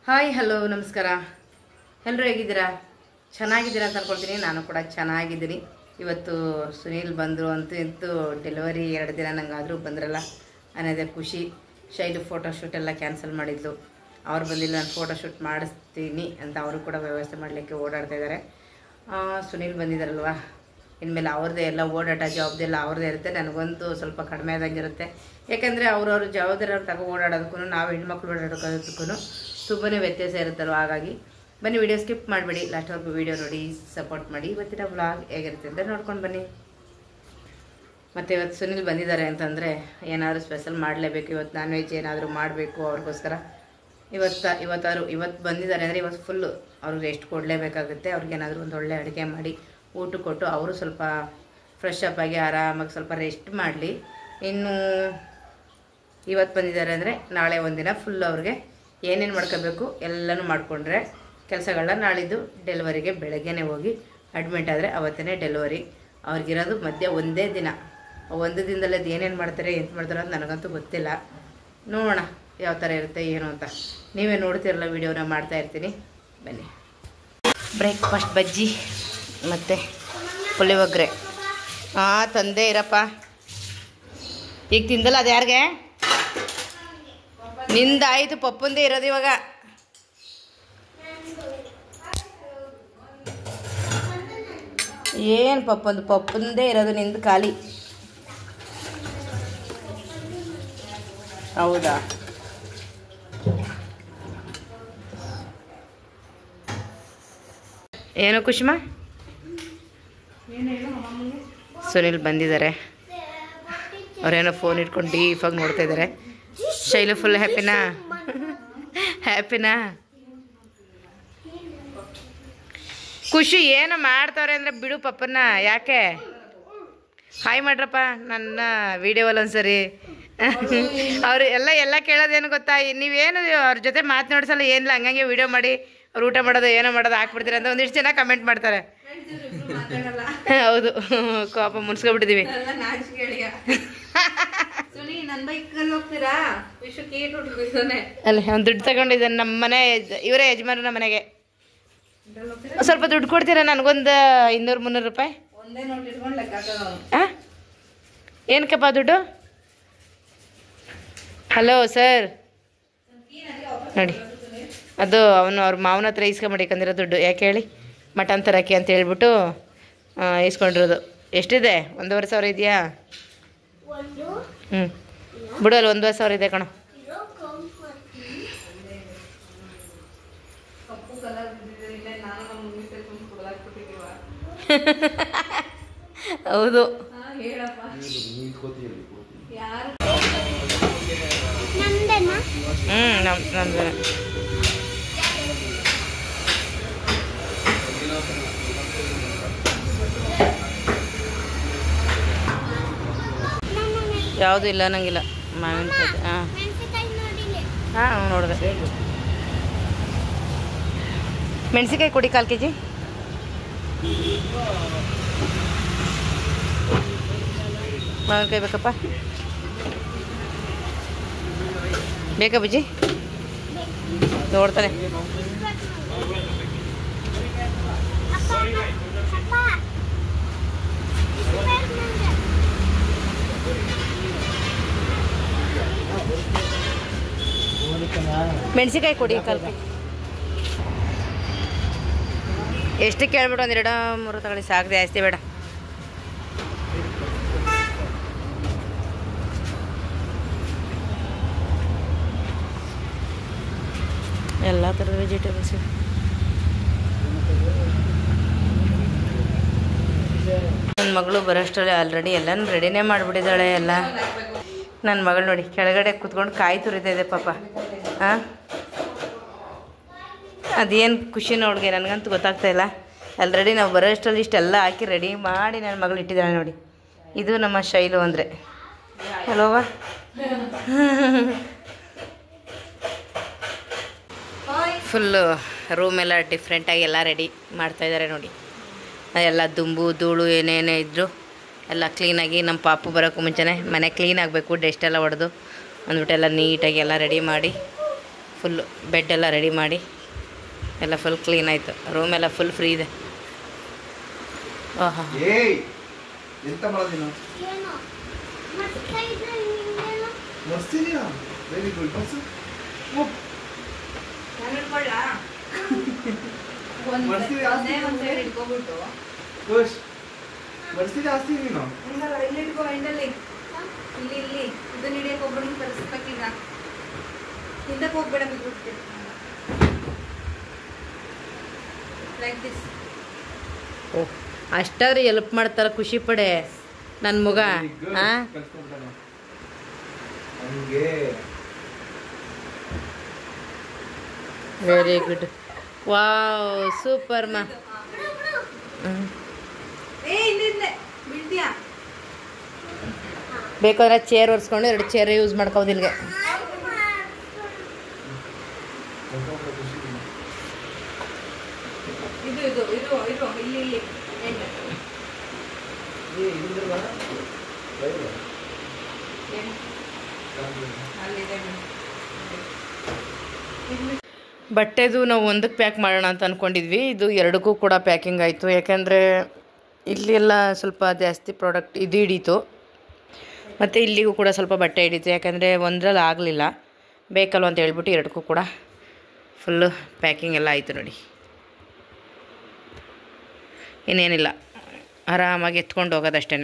Hi hello ನಮಸ್ಕಾರ. ಎಲ್ಲರೂ ಹೇಗಿದ್ದೀರಾ? ಚೆನ್ನಾಗಿದ್ದೀರಾ ಅಂತ ಅನ್ಕೊಳ್ತೀನಿ. ನಾನು ಕೂಡ ಚೆನ್ನಾಗಿದ್ದೀನಿ. ಇವತ್ತು ಸುನೀಲ್ ಬಂದರು ಅಂತೂ ಡೆಲಿವರಿ 2 ದಿನ ನಂಗಾದರೂ ಬಂದ್ರಲ್ಲ ಅನ್ನೋದೇ ಖುಷಿ. ಶೈಲು ಫೋಟೋಶೂಟ್ ಎಲ್ಲ ಕ್ಯಾನ್ಸಲ್ ಮಾಡಿದ್ಲು. ಅವ್ರು ಬಂದಿಲ್ಲ, ನಾನು ಫೋಟೋಶೂಟ್ ಮಾಡಿಸ್ತೀನಿ ಅಂತ ಅವರು ಕೂಡ ವ್ಯವಸ್ಥೆ ಮಾಡಲಿಕ್ಕೆ ಓಡಾಡ್ತಾ ಇದ್ದಾರೆ. ಸುನೀಲ್ ಬಂದಿದ್ದಾರಲ್ವ, ಇನ್ಮೇಲೆ ಅವ್ರದ್ದೇ ಎಲ್ಲ ಓಡಾಟ ಜವಾಬ್ದಾರಿ ಎಲ್ಲ ಅವ್ರದ್ದೇ ಇರುತ್ತೆ. ನನಗಂತೂ ಸ್ವಲ್ಪ ಕಡಿಮೆ ಆದಂಗಿರುತ್ತೆ. ಯಾಕಂದರೆ ಅವ್ರವ್ರ ಜವಾಬ್ದಾರಿ ತಗೋ ಓಡಾಡೋದಕ್ಕೂ ನಾವು ಹೆಣ್ಮಕ್ಳು ಓಡಾಡೋದಕ್ಕೂ ತುಂಬಾ ವ್ಯತ್ಯಾಸ ಇರುತ್ತಲ್ವ. ಹಾಗಾಗಿ ಬನ್ನಿ, ವಿಡಿಯೋ ಸ್ಕಿಪ್ ಮಾಡಬೇಡಿ, ಲಾಸ್ಟ್ವರೆಗೂ ವಿಡಿಯೋ ನೋಡಿ ಸಪೋರ್ಟ್ ಮಾಡಿ. ಇವತ್ತಿನ ವ್ಲಾಗ್ ಹೇಗಿರುತ್ತೆ ಅಂತ ನೋಡ್ಕೊಂಡು ಬನ್ನಿ. ಮತ್ತು ಇವತ್ತು ಸುನೀಲ್ ಬಂದಿದ್ದಾರೆ ಅಂತಂದರೆ ಏನಾದರೂ ಸ್ಪೆಷಲ್ ಮಾಡಲೇಬೇಕು. ಇವತ್ತು ನಾನ್ ವೆಜ್ ಏನಾದರೂ ಮಾಡಬೇಕು ಅವ್ರಿಗೋಸ್ಕರ. ಇವತ್ತು ಬಂದಿದ್ದಾರೆ ಅಂದರೆ ಇವತ್ತು ಫುಲ್ಲು ಅವ್ರಿಗೆ ರೆಸ್ಟ್ ಕೊಡಲೇಬೇಕಾಗುತ್ತೆ. ಅವ್ರಿಗೇನಾದರೂ ಒಂದು ಒಳ್ಳೆ ಅಡುಗೆ ಮಾಡಿ ಊಟ ಕೊಟ್ಟು ಅವರು ಸ್ವಲ್ಪ ಫ್ರೆಶ್ ಅಪ್ ಆಗಿ ಆರಾಮಾಗಿ ಸ್ವಲ್ಪ ರೆಸ್ಟ್ ಮಾಡಲಿ. ಇನ್ನು ಇವತ್ತು ಬಂದಿದ್ದಾರೆ ಅಂದರೆ ನಾಳೆ ಒಂದಿನ ಫುಲ್ ಅವ್ರಿಗೆ ಏನೇನು ಮಾಡ್ಕೋಬೇಕು ಎಲ್ಲನೂ ಮಾಡಿಕೊಂಡ್ರೆ ಕೆಲಸಗಳನ್ನ ನಾಳಿದ್ದು ಡೆಲಿವರಿಗೆ ಬೆಳಗ್ಗೆನೇ ಹೋಗಿ ಅಡ್ಮಿಟ್ ಆದರೆ ಅವತ್ತೇ ಡೆಲಿವರಿ. ಅವ್ರಿಗಿರೋದು ಮಧ್ಯೆ ಒಂದೇ ದಿನ. ಒಂದು ದಿನದಲ್ಲೇ ಅದು ಏನೇನು ಮಾಡ್ತಾರೆ ಎಂತ ಮಾಡ್ತಾರೆ ಅಂತ ನನಗಂತೂ ಗೊತ್ತಿಲ್ಲ. ನೋಡೋಣ ಯಾವ ಥರ ಇರುತ್ತೆ ಏನು ಅಂತ. ನೀವೇ ನೋಡ್ತಿರಲ್ಲ, ವೀಡಿಯೋನ ಮಾಡ್ತಾಯಿರ್ತೀನಿ. ಬನ್ನಿ. ಬ್ರೇಕ್ಫಾಸ್ಟ್ ಬಜ್ಜಿ ಮತ್ತು ಪುಳಿಯೋಗರೆ. ತಂದೆ ಇರಪ್ಪ. ಈಗ ತಿಂದಲ್ಲ ಅದು ಯಾರಿಗೆ? ನಿಂದಾಯಿತು, ಪಪ್ಪಂದೇ ಇರೋದು ಇವಾಗ. ಏನು ಪಪ್ಪಂದೇ ಇರೋದು, ನಿಂದು ಖಾಲಿ. ಹೌದಾ? ಏನೋ ಕುಷ್ಮಾ? ಸುನೀಲ್ ಬಂದಿದ್ದಾರೆ. ಅವರೇನೋ ಫೋನ್ ಇಟ್ಕೊಂಡು ಡೀಫಾಗಿ ನೋಡ್ತಾ ಇದ್ದಾರೆ. ಶೈಲು ಫುಲ್ ಹ್ಯಾಪಿನಾ? ಖುಷಿ ಏನೋ ಮಾಡ್ತಾವ್ರೆ ಅಂದರೆ ಬಿಡು ಪಪ್ಪನ್ನ. ಯಾಕೆ? ಹಾಯ್ ಮಾಡ್ರಪ್ಪ ನನ್ನ ವೀಡಿಯೋವಲ್ಲಿ ಒಂದ್ಸರಿ. ಅವರು ಎಲ್ಲ ಕೇಳೋದೇನು ಗೊತ್ತಾ, ನೀವೇನು ಅವ್ರ ಜೊತೆ ಮಾತನಾಡ್ಸಲ್ಲ, ಏನಿಲ್ಲ, ಹಂಗಂಗೆ ವೀಡಿಯೋ ಮಾಡಿ ಅವ್ರು ಊಟ ಮಾಡೋದು ಏನೋ ಮಾಡೋದು ಹಾಕ್ಬಿಡ್ತೀರಿ ಅಂತ ಒಂದಿಷ್ಟು ಜನ ಕಮೆಂಟ್ ಮಾಡ್ತಾರೆ. ಹೌದು, ಕೋಪ ಮುನ್ಸ್ಕೊಬಿಟ್ಟಿದ್ದೀವಿ. ಅಲ್ಲ, ಒಂದು ದುಡ್ಡು ತಗೊಂಡಿದ್ದಾನೆ ನಮ್ಮ ಮನೆ, ಇವರೇ ಯಜಮಾನ ನಮ್ಮ ಮನೆಗೆ. ಸ್ವಲ್ಪ ದುಡ್ಡು ಕೊಡ್ತೀರಾ ನನಗೊಂದು 200-300 ರೂಪಾಯಿ? ಏನಕ್ಕಪ್ಪ ದುಡ್ಡು? ಹಲೋ ಸರ್, ನೋಡಿ ಅದು ಅವ್ರ ಮಾವನ ಹತ್ರ ಇಸ್ಕೊಂಬಿಡಿಕಂದಿರೋ ದುಡ್ಡು. ಯಾಕೆ ಹೇಳಿ? ಮಟನ್ ತರಕ್ಕೆ ಅಂತ ಹೇಳ್ಬಿಟ್ಟು ಇಸ್ಕೊಂಡಿರೋದು. ಎಷ್ಟಿದೆ? 1,500 ಇದೆಯಾ? ಬಿಡು, ಅಲ್ಲಿ 1,500 ಇದೆ ಕಣೋ. ಹೌದು. ನಮ್ದು. ಯಾವುದು ಇಲ್ಲ ನಂಗಿಲ್ಲ. ಮಾವಿನಕಾಯಿ. ಹಾಂ ನೋಡಿದೆ. ಮೆಣಸಿನ್ಕಾಯಿ ಕೊಡಿ 1/4 kg. ಮಾವಿನಕಾಯಿ ಬೇಕಪ್ಪ? ಬೇಕಾ ಬಜ್ಜಿ? ನೋಡ್ತಾನೆ. ಮೆಣಸಿನ್ಕಾಯಿ ಕೊಡಿ 1/4 kg. ಎಷ್ಟು ಕೇಳ್ಬಿಟ್ಟು 1-2-3 ತಗೊಳ್ಳಿ, ಸಾಕು, ಜಾಸ್ತಿ ಬೇಡ. ಎಲ್ಲ ಥರದ ವೆಜಿಟೇಬಲ್ಸ್ ಇದೆ. ನನ್ನ ಮಗಳು ಬರೋಷ್ಟರಲ್ಲಿ ಆಲ್ರೆಡಿ ಎಲ್ಲನೂ ರೆಡಿನೇ ಮಾಡಿಬಿಟ್ಟಿದ್ದಾಳೆ. ಎಲ್ಲ ನನ್ನ ಮಗಳು ನೋಡಿ ಕೆಳಗಡೆ ಕೂತ್ಕೊಂಡು ಕಾಯಿ ತುರಿತಾ ಇದೆ ಪಾಪ. ಅದೇನು ಖುಷಿನ ಅವಳಿಗೆ, ನನಗಂತೂ ಗೊತ್ತಾಗ್ತಾ ಇಲ್ಲ. ಆಲ್ರೆಡಿ ನಾವು ಬರೋಷ್ಟರಲ್ಲಿ ಇಷ್ಟೆಲ್ಲ ಹಾಕಿ ರೆಡಿ ಮಾಡಿ ನನ್ನ ಮಗಳು ಇಟ್ಟಿದ್ದಾಳೆ ನೋಡಿ. ಇದು ನಮ್ಮ ಶೈಲು ಅಂದರೆ ಅಲ್ವಾ? ಫುಲ್ಲು ರೂಮೆಲ್ಲ ಡಿಫ್ರೆಂಟಾಗಿ ಎಲ್ಲ ರೆಡಿ ಮಾಡ್ತಾಯಿದ್ದಾರೆ ನೋಡಿ. ಎಲ್ಲ ದುಂಬು ಧೂಳು ಏನೇನೇ ಇದ್ದರು ಎಲ್ಲ ಕ್ಲೀನಾಗಿ. ನಮ್ಮ ಪಾಪು ಬರೋಕ್ಕೂ ಮುಂಚೆನೇ ಮನೆ ಕ್ಲೀನ್ ಆಗಬೇಕು, ಡಸ್ಟ್ ಎಲ್ಲ ಹೊಡೆದು ಅಂದ್ಬಿಟ್ಟು ಎಲ್ಲ ನೀಟಾಗಿ ಎಲ್ಲ ರೆಡಿ ಮಾಡಿ ಫುಲ್ಲು ಬೆಡ್ಡೆಲ್ಲ ರೆಡಿ ಮಾಡಿ ಎಲ್ಲ ಫುಲ್ ಕ್ಲೀನ್ ಆಯಿತು. ರೂಮೆಲ್ಲ ಫುಲ್ ಫ್ರೀ ಇದೆ. ಓಹಾ ಎಂತ ಮಾಡೋದಿನ ಮಸ್ತಿದೆಯಾ? Very good. ಬಸ್ಸು ಮರ್ಸಿ ಜಾಸ್ತಿ ನೀನು ಇಲ್ಲಿ ಇಟ್ಕೋ. ಎಂಡಲ್ಲಿ ಇಲ್ಲಿ ಇಲ್ಲಿ ಇದನ್ನ ಹಿಡಿಯಕ್ಕೆ ಒಬ್ಬರನ್ನ ತರಿಸ್ಬೇಕೀಗ. ಹಿಂದಕ್ಕೆ ಹೋಗ್ಬೇಡ, ಬಿಟ್ಬಿಡ್ತೀವಿ ಲೈಕ್ ದಿಸ್. ಓಹ್, ಅಷ್ಟಾದ್ರೂ ಎಲ್ಪ್ ಮಾಡ್ತಾರ, ಖುಷಿ ಪಡೆ ನನ್ನ ಮಗ. ಹಾಂ, ವೆರಿ ಗುಡ್. ವಾವ್, ಸೂಪರ್ ಮಾ. ಬೇಕಾದ್ರೆ ಚೇರ್ ಒರೆಸ್ಕೊಂಡು 2 ಚೇರ್ ಯೂಸ್ ಮಾಡ್ಕೋದು ಇಲ್ಲಿಗೆ. ಬಟ್ಟೆದು ನಾವು ಒಂದಕ್ಕೆ ಪ್ಯಾಕ್ ಮಾಡೋಣ ಅಂತ ಅಂದ್ಕೊಂಡಿದ್ವಿ. ಇದು 2ಕ್ಕೂ ಕೂಡ ಪ್ಯಾಕಿಂಗ್ ಆಯಿತು. ಯಾಕೆಂದರೆ ಇಲ್ಲೆಲ್ಲ ಸ್ವಲ್ಪ ಜಾಸ್ತಿ ಪ್ರಾಡಕ್ಟ್ ಇದು ಹಿಡೀತು, ಮತ್ತು ಇಲ್ಲಿಗೂ ಕೂಡ ಸ್ವಲ್ಪ ಬಟ್ಟೆ ಹಿಡೀತು. ಯಾಕೆಂದರೆ ಒಂದರಲ್ಲಿ ಆಗಲಿಲ್ಲ, ಬೇಕಲ್ವ ಅಂತ ಹೇಳ್ಬಿಟ್ಟು 2ಕ್ಕೂ ಕೂಡ ಫುಲ್ಲು ಪ್ಯಾಕಿಂಗ್ ಎಲ್ಲ ಆಯಿತು ನೋಡಿ. ಇನ್ನೇನಿಲ್ಲ, ಆರಾಮಾಗಿ ಎತ್ಕೊಂಡು ಹೋಗೋದಷ್ಟೇ.